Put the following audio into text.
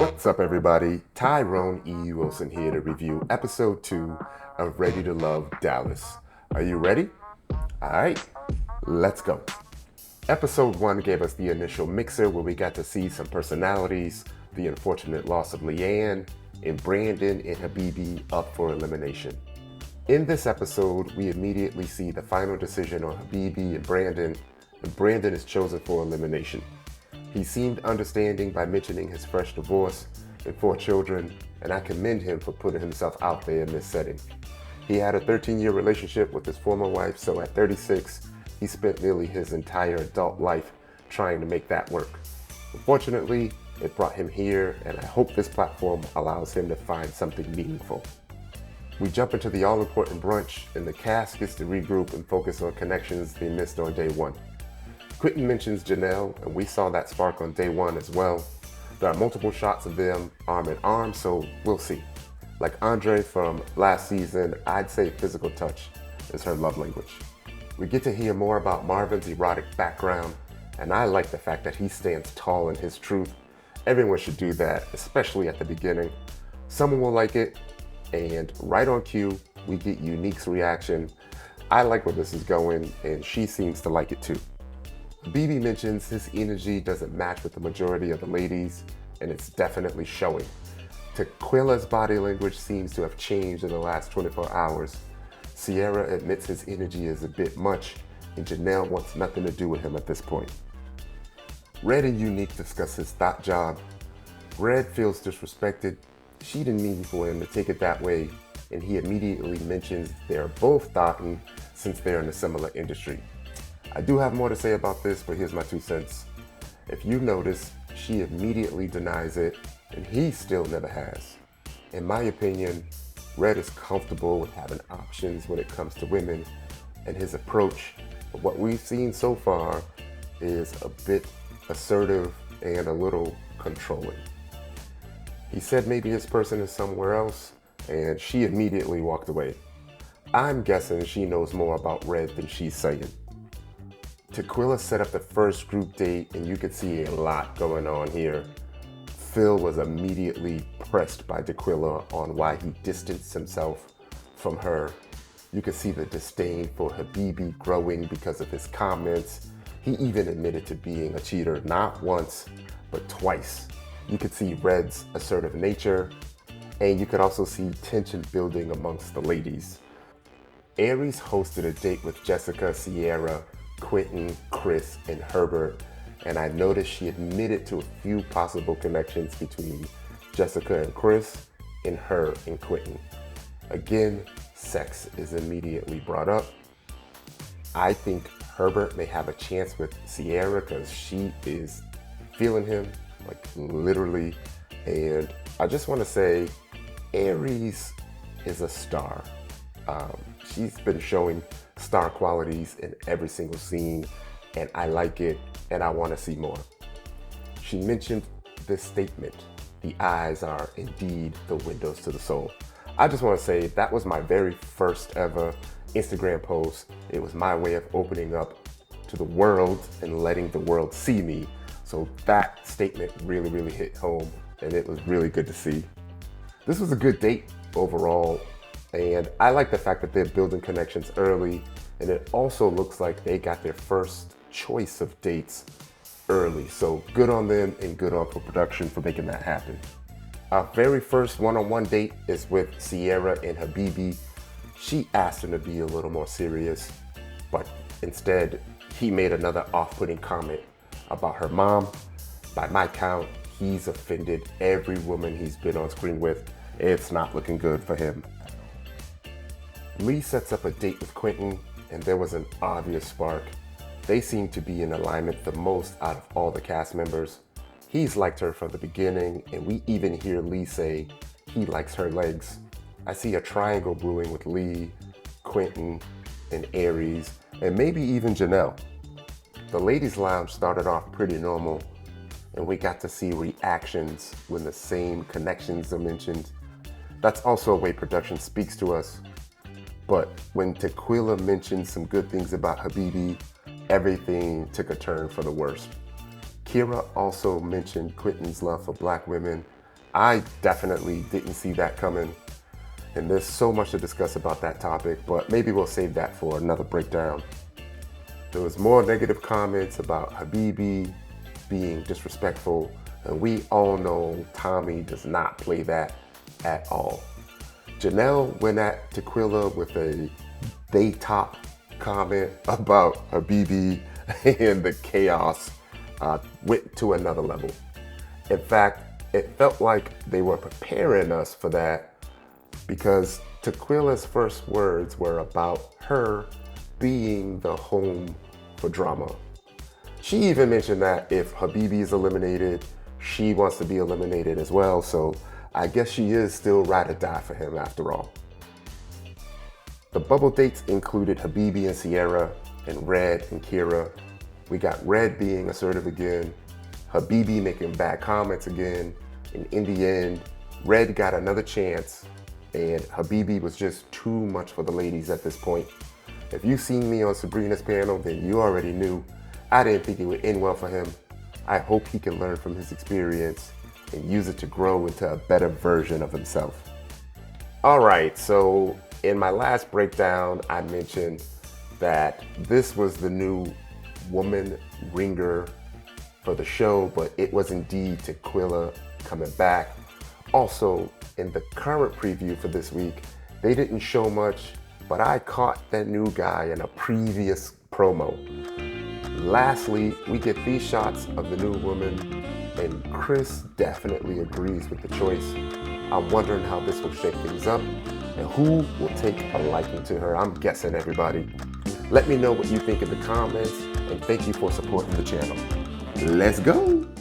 What's up, everybody? Tyrone E. Wilson here to review episode 2 of Ready to Love Dallas. Are you ready? All right, let's go. Episode 1 gave us the initial mixer where we got to see some personalities, the unfortunate loss of Leanne, and Brandon and Habibi up for elimination. In this episode, we immediately see the final decision on Habibi and Brandon is chosen for elimination. He seemed understanding by mentioning his fresh divorce and 4 children, and I commend him for putting himself out there in this setting. He had a 13-year relationship with his former wife, so at 36, he spent nearly his entire adult life trying to make that work. Unfortunately, it brought him here, and I hope this platform allows him to find something meaningful. We jump into the all-important brunch, and the cast gets to regroup and focus on connections they missed on day 1. Quentin mentions Janelle, and we saw that spark on day 1 as well. There are multiple shots of them arm in arm, so we'll see. Like Andre from last season, I'd say physical touch is her love language. We get to hear more about Marvin's erotic background, and I like the fact that he stands tall in his truth. Everyone should do that, especially at the beginning. Someone will like it, and right on cue, we get Unique's reaction. I like where this is going, and she seems to like it too. BB mentions his energy doesn't match with the majority of the ladies, and it's definitely showing. Tequila's body language seems to have changed in the last 24 hours. Sierra admits his energy is a bit much, and Janelle wants nothing to do with him at this point. Red and Unique discuss his thought job. Red feels disrespected. She didn't mean for him to take it that way, and he immediately mentions they're both thoughting since they're in a similar industry. I do have more to say about this, but here's my 2 cents. If you notice, she immediately denies it, and he still never has. In my opinion, Red is comfortable with having options when it comes to women, and his approach, what we've seen so far, is a bit assertive and a little controlling. He said maybe his person is somewhere else, and she immediately walked away. I'm guessing she knows more about Red than she's saying. Tequila set up the first group date, and you could see a lot going on here. Phil was immediately pressed by Tequila on why he distanced himself from her. You could see the disdain for Habibi growing because of his comments. He even admitted to being a cheater not once, but twice. You could see Red's assertive nature, and you could also see tension building amongst the ladies. Aries hosted a date with Jessica, Sierra, Quentin, Chris, and Herbert, and I noticed she admitted to a few possible connections between Jessica and Chris, and her and Quentin. Again, sex is immediately brought up. I think Herbert may have a chance with Sierra because she is feeling him, like literally, and I just want to say Aries is a star. She's been showing star qualities in every single scene, and I like it, and I want to see more. She mentioned this statement, the eyes are indeed the windows to the soul. I just want to say that was my very first ever Instagram post. It was my way of opening up to the world and letting the world see me. So that statement really hit home, and it was really good to see. This was a good date overall, and I like the fact that they're building connections early, and it also looks like they got their first choice of dates early. So good on them and good on for production for making that happen. Our very first one-on-one date is with Sierra and Habibi. She asked him to be a little more serious, but instead he made another off-putting comment about her mom. By my count, he's offended every woman he's been on screen with. It's not looking good for him. Lee sets up a date with Quentin, and there was an obvious spark. They seem to be in alignment the most out of all the cast members. He's liked her from the beginning, and we even hear Lee say he likes her legs. I see a triangle brewing with Lee, Quentin, and Aries, and maybe even Janelle. The ladies' lounge started off pretty normal, and we got to see reactions when the same connections are mentioned. That's also a way production speaks to us. But when Tequila mentioned some good things about Habibi, everything took a turn for the worst. Kira also mentioned Quentin's love for black women, I definitely didn't see that coming. And there's so much to discuss about that topic, but maybe we'll save that for another breakdown. There was more negative comments about Habibi being disrespectful, and we all know Tommy does not play that at all. Janelle went at Tequila with a they top comment about Habibi, and the chaos went to another level. In fact, it felt like they were preparing us for that because Tequila's first words were about her being the home for drama. She even mentioned that if Habibi is eliminated, she wants to be eliminated as well, so I guess she is still ride or die for him after all. The bubble dates included Habibi and Sierra, and Red and Kira. We got Red being assertive again, Habibi making bad comments again, and in the end, Red got another chance, and Habibi was just too much for the ladies at this point. If you've seen me on Sabrina's panel, then you already knew I didn't think it would end well for him. I hope he can learn from his experience and use it to grow into a better version of himself. All right, so in my last breakdown, I mentioned that this was the new woman ringer for the show, but it was indeed Tequila coming back. Also, in the current preview for this week, they didn't show much, but I caught that new guy in a previous promo. Lastly, we get these shots of the new woman, and Chris definitely agrees with the choice. I'm wondering how this will shake things up and who will take a liking to her. I'm guessing everybody. Let me know what you think in the comments, and thank you for supporting the channel. Let's go!